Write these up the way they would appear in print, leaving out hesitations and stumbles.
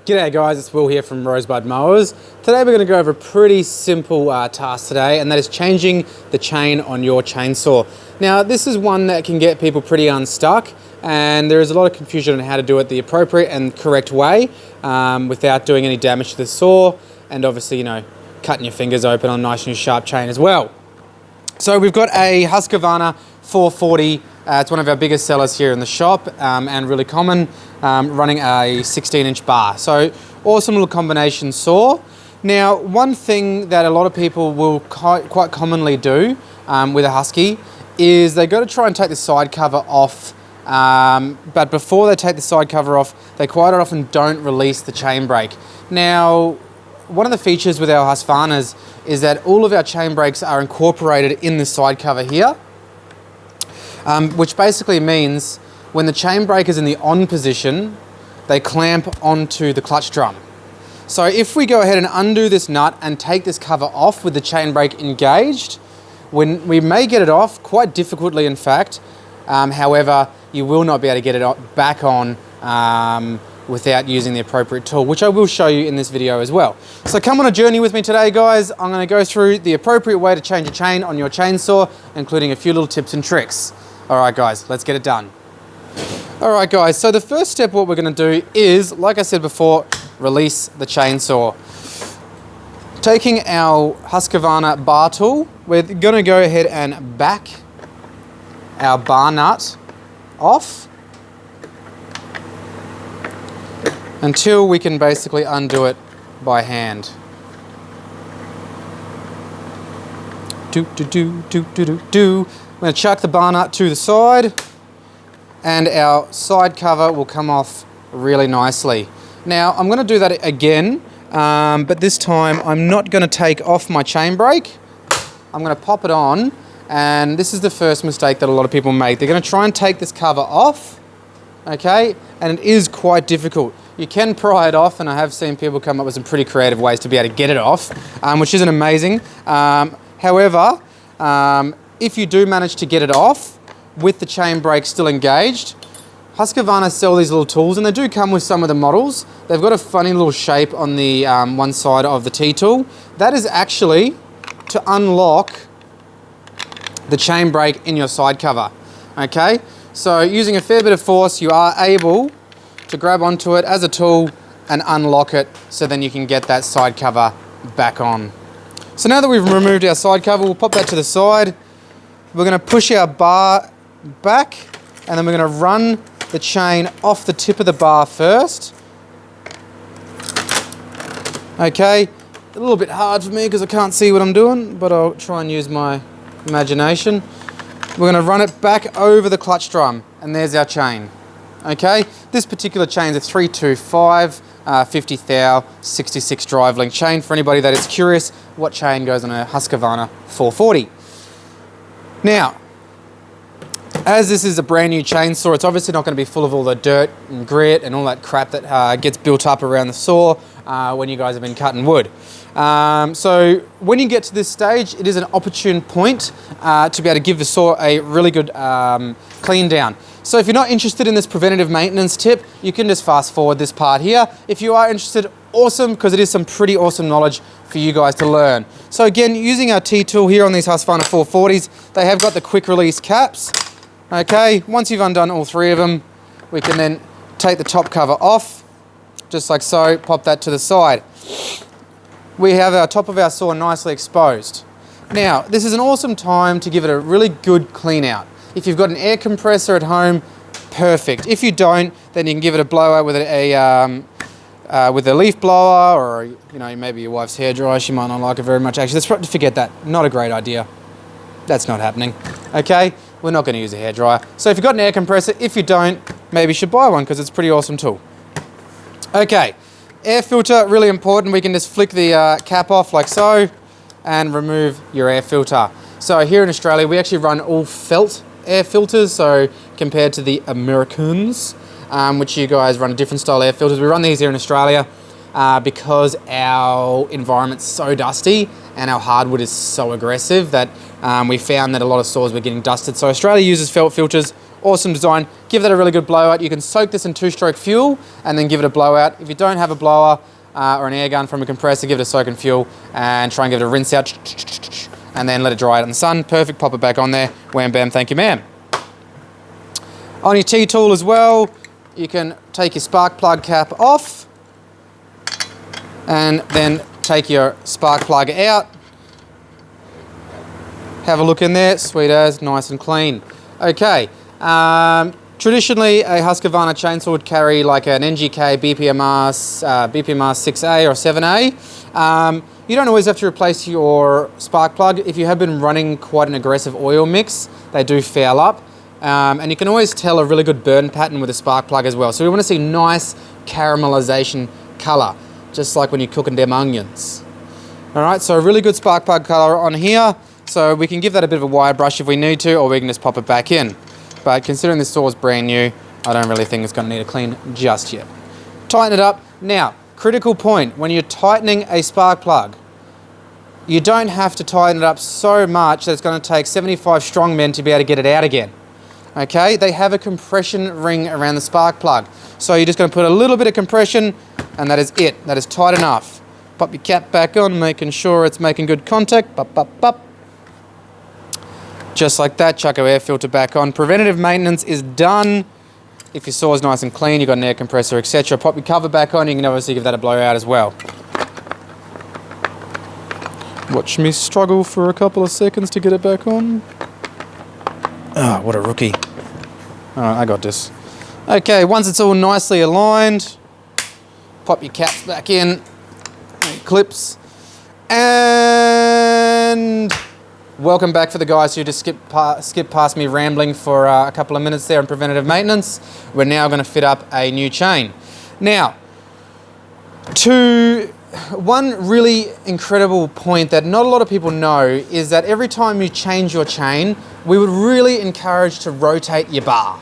G'day guys, it's Will here from Rosebud Mowers. Today we're going to go over a pretty simple task today, and that is changing the chain on your chainsaw. Now this is one that can get people pretty unstuck, and there is a lot of confusion on how to do it the appropriate and correct way without doing any damage to the saw, and obviously, you know, cutting your fingers open on a nice new sharp chain as well. So we've got a Husqvarna 440. It's one of our biggest sellers here in the shop and really common, running a 16-inch bar. So awesome little combination saw. Now, one thing that a lot of people will quite commonly do with a Husky is they go to try and take the side cover off, but before they take the side cover off, they quite often don't release the chain brake. Now, one of the features with our Husqvarnas is that all of our chain brakes are incorporated in the side cover here. Which basically means when the chain brake is in the on position, they clamp onto the clutch drum. So if we go ahead and undo this nut and take this cover off with the chain brake engaged, we may get it off, quite difficultly in fact. However, you will not be able to get it back on without using the appropriate tool, which I will show you in this video as well. So come on a journey with me today, guys. I'm going to go through the appropriate way to change a chain on your chainsaw, including a few little tips and tricks. All right, guys, let's get it done. All right, guys, so the first step, what we're going to do is, like I said before, release the chainsaw. Taking our Husqvarna bar tool, we're going to go ahead and back our bar nut off until we can basically undo it by hand. I'm going to chuck the bar nut to the side, and our side cover will come off really nicely. Now I'm going to do that again, but this time I'm not going to take off my chain brake. I'm going to pop it on, and this is the first mistake that a lot of people make. They're going to try and take this cover off, okay, and it is quite difficult. You can pry it off, and I have seen people come up with some pretty creative ways to be able to get it off, which isn't amazing. However, if you do manage to get it off with the chain brake still engaged, Husqvarna sell these little tools, and they do come with some of the models. They've got a funny little shape on the one side of the T-tool. That is actually to unlock the chain brake in your side cover, okay? So using a fair bit of force, you are able to grab onto it as a tool and unlock it, so then you can get that side cover back on. So now that we've removed our side cover, we'll pop that to the side. We're going to push our bar back, and then we're going to run the chain off the tip of the bar first. Okay, a little bit hard for me because I can't see what I'm doing, but I'll try and use my imagination. We're going to run it back over the clutch drum, and there's our chain. Okay, this particular chain is a 325 50 thou 66 drive link chain. For anybody that is curious, what chain goes on a Husqvarna 440? Now, as this is a brand new chainsaw, it's obviously not going to be full of all the dirt and grit and all that crap that gets built up around the saw when you guys have been cutting wood. So when you get to this stage, it is an opportune point to be able to give the saw a really good clean down. So if you're not interested in this preventative maintenance tip, you can just fast forward this part here. If you are interested, awesome, because it is some pretty awesome knowledge for you guys to learn. So again, using our T-tool here on these Husqvarna 440s, they have got the quick release caps. Okay, once you've undone all three of them, we can then take the top cover off, just like so, pop that to the side. We have our top of our saw nicely exposed. Now, this is an awesome time to give it a really good clean out. If you've got an air compressor at home, perfect. If you don't, then you can give it a blowout with a leaf blower, or you know, maybe your wife's hairdryer. She might not like it very much. Actually, let's probably forget that. Not a great idea. That's not happening. Okay, we're not going to use a hairdryer. So if you've got an air compressor, if you don't, maybe you should buy one because it's a pretty awesome tool. Okay, air filter, really important. We can just flick the cap off like so and remove your air filter. So here in Australia, we actually run all felt air filters, so compared to the Americans, which you guys run a different style air filters. We run these here in Australia because our environment's so dusty and our hardwood is so aggressive that we found that a lot of saws were getting dusted. So Australia uses felt filters, Awesome design. Give that a really good blowout. You can soak this in 2-stroke fuel and then give it a blowout. If you don't have a blower or an air gun from a compressor, give it a soak in fuel and try and give it a rinse out and then let it dry out in the sun. Perfect. Pop it back on there. Wham, bam, thank you, ma'am. On your T-tool as well, you can take your spark plug cap off and then take your spark plug out. Have a look in there. Sweet as, nice and clean. Okay. Traditionally, a Husqvarna chainsaw would carry like an NGK BPMR 6A or 7A. You don't always have to replace your spark plug. If you have been running quite an aggressive oil mix, they do foul up. And you can always tell a really good burn pattern with a spark plug as well. So we want to see nice caramelization color, just like when you're cooking them onions. All right, so a really good spark plug color on here. So we can give that a bit of a wire brush if we need to, or we can just pop it back in. But considering this saw is brand new, I don't really think it's going to need a clean just yet. Tighten it up. Now, critical point, when you're tightening a spark plug, you don't have to tighten it up so much that it's going to take 75 strong men to be able to get it out again. Okay, they have a compression ring around the spark plug. So you're just going to put a little bit of compression and that is it. That is tight enough. Pop your cap back on, making sure it's making good contact. Bop, bop, bop. Just like that, chuck our air filter back on. Preventative maintenance is done. If your saw is nice and clean, you've got an air compressor, etc. Pop your cover back on, you can obviously give that a blowout as well. Watch me struggle for a couple of seconds to get it back on. Ah, what a rookie. Alright, I got this. Okay, once it's all nicely aligned, pop your caps back in, clips, and welcome back for the guys who just skipped past me rambling for a couple of minutes there on preventative maintenance. We're now going to fit up a new chain. Now, one really incredible point that not a lot of people know is that every time you change your chain, we would really encourage to rotate your bar,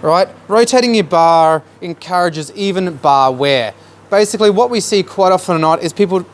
right? Rotating your bar encourages even bar wear. Basically, what we see quite often or not is people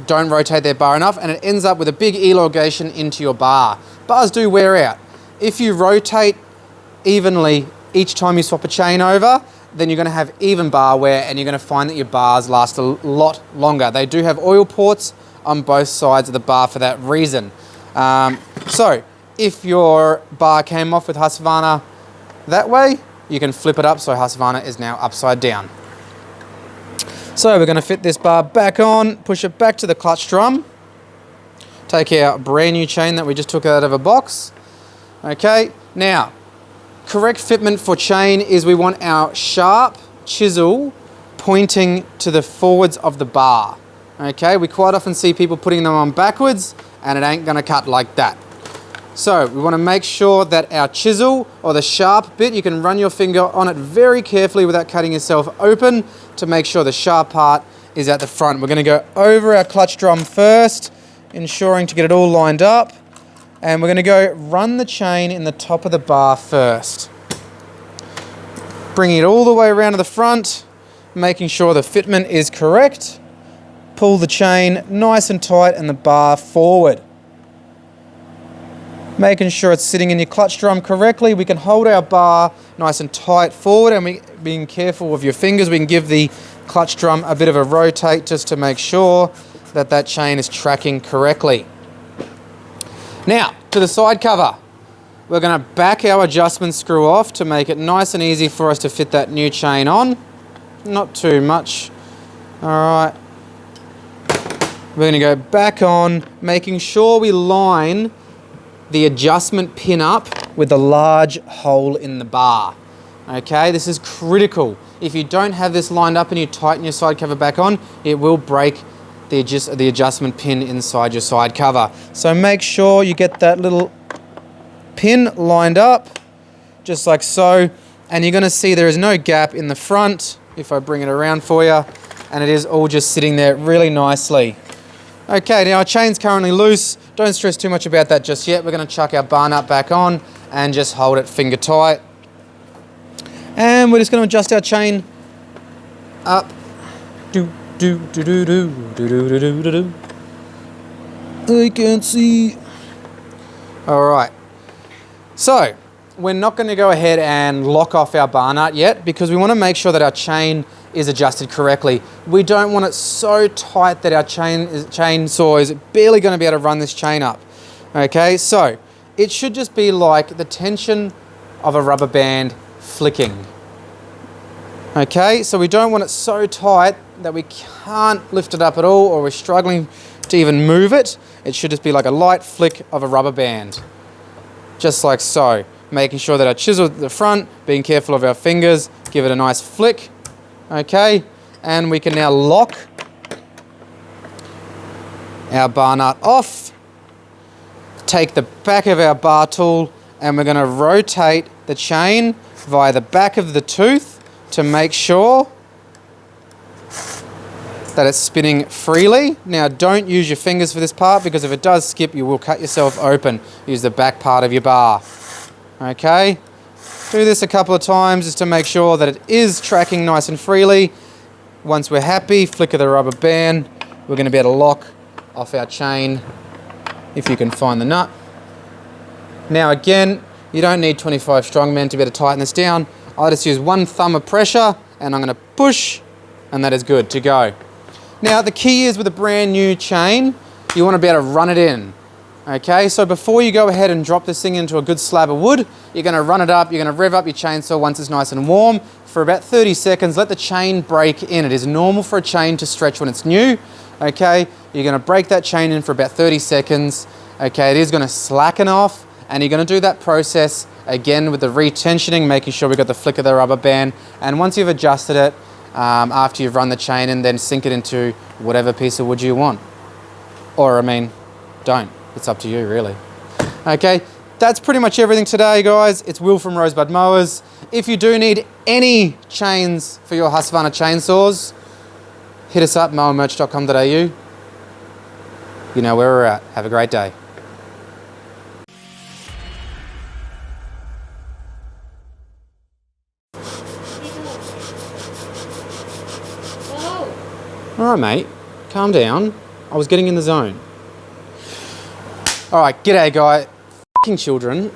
don't rotate their bar enough and it ends up with a big elongation into your bar. Bars do wear out. If you rotate evenly each time you swap a chain over, then you're going to have even bar wear and you're going to find that your bars last a lot longer. They do have oil ports on both sides of the bar for that reason. So if your bar came off with Husqvarna that way, you can flip it up so Husqvarna is now upside down. So we're going to fit this bar back on, push it back to the clutch drum, take our brand new chain that we just took out of a box. Okay, now correct fitment for chain is we want our sharp chisel pointing to the forwards of the bar. Okay, we quite often see people putting them on backwards and it ain't going to cut like that. So we want to make sure that our chisel or the sharp bit, you can run your finger on it very carefully without cutting yourself open to make sure the sharp part is at the front. We're going to go over our clutch drum first, ensuring to get it all lined up. And we're going to go run the chain in the top of the bar first. Bringing it all the way around to the front, making sure the fitment is correct. Pull the chain nice and tight and the bar forward. Making sure it's sitting in your clutch drum correctly. We can hold our bar nice and tight forward and being careful with your fingers, we can give the clutch drum a bit of a rotate just to make sure that that chain is tracking correctly. Now, to the side cover. We're going to back our adjustment screw off to make it nice and easy for us to fit that new chain on. Not too much. All right. We're going to go back on, making sure we line the adjustment pin up with the large hole in the bar. Okay, this is critical. If you don't have this lined up and you tighten your side cover back on, it will break the adjustment pin inside your side cover. So make sure you get that little pin lined up, just like so. And you're gonna see there is no gap in the front, if I bring it around for you, and it is all just sitting there really nicely. Okay, now our chain's currently loose. Don't stress too much about that just yet. We're gonna chuck our bar nut back on and just hold it finger tight. And we're just gonna adjust our chain up. Do, do, do, do, do, do, do, do, do, do. I can't see. All right. So, we're not going to go ahead and lock off our bar nut yet because we want to make sure that our chain is adjusted correctly. We don't want it so tight that our chainsaw is barely going to be able to run this chain up. Okay, so it should just be like the tension of a rubber band flicking. Okay, so we don't want it so tight that we can't lift it up at all, or we're struggling to even move it. It should just be like a light flick of a rubber band. Just like so. Making sure that our chisel at the front, being careful of our fingers, give it a nice flick. Okay, and we can now lock our bar nut off. Take the back of our bar tool and we're going to rotate the chain via the back of the tooth to make sure that it's spinning freely. Now don't use your fingers for this part because if it does skip you will cut yourself open. Use the back part of your bar. Okay, do this a couple of times just to make sure that it is tracking nice and freely. Once we're happy, flicker the rubber band. We're going to be able to lock off our chain if you can find the nut. Now again, you don't need 25 strongmen to be able to tighten this down. I just use one thumb of pressure and I'm going to push, and that is good to go. Now the key is with a brand new chain, you want to be able to run it in. Okay, so before you go ahead and drop this thing into a good slab of wood, you're going to run it up, you're going to rev up your chainsaw once it's nice and warm for about 30 seconds. Let the chain break in. It is normal for a chain to stretch when it's new. Okay, you're going to break that chain in for about 30 seconds. Okay, it is going to slacken off, and you're going to do that process again with the retensioning, making sure we've got the flick of the rubber band. And once you've adjusted it, after you've run the chain in, then sink it into whatever piece of wood you want. Or, I mean, don't. It's up to you, really. Okay, that's pretty much everything today, guys. It's Will from Rosebud Mowers. If you do need any chains for your Husqvarna chainsaws, hit us up, mowermerch.com.au. You know where we're at. Have a great day. All right, mate, calm down. I was getting in the zone. All right, g'day, guy. F***ing children.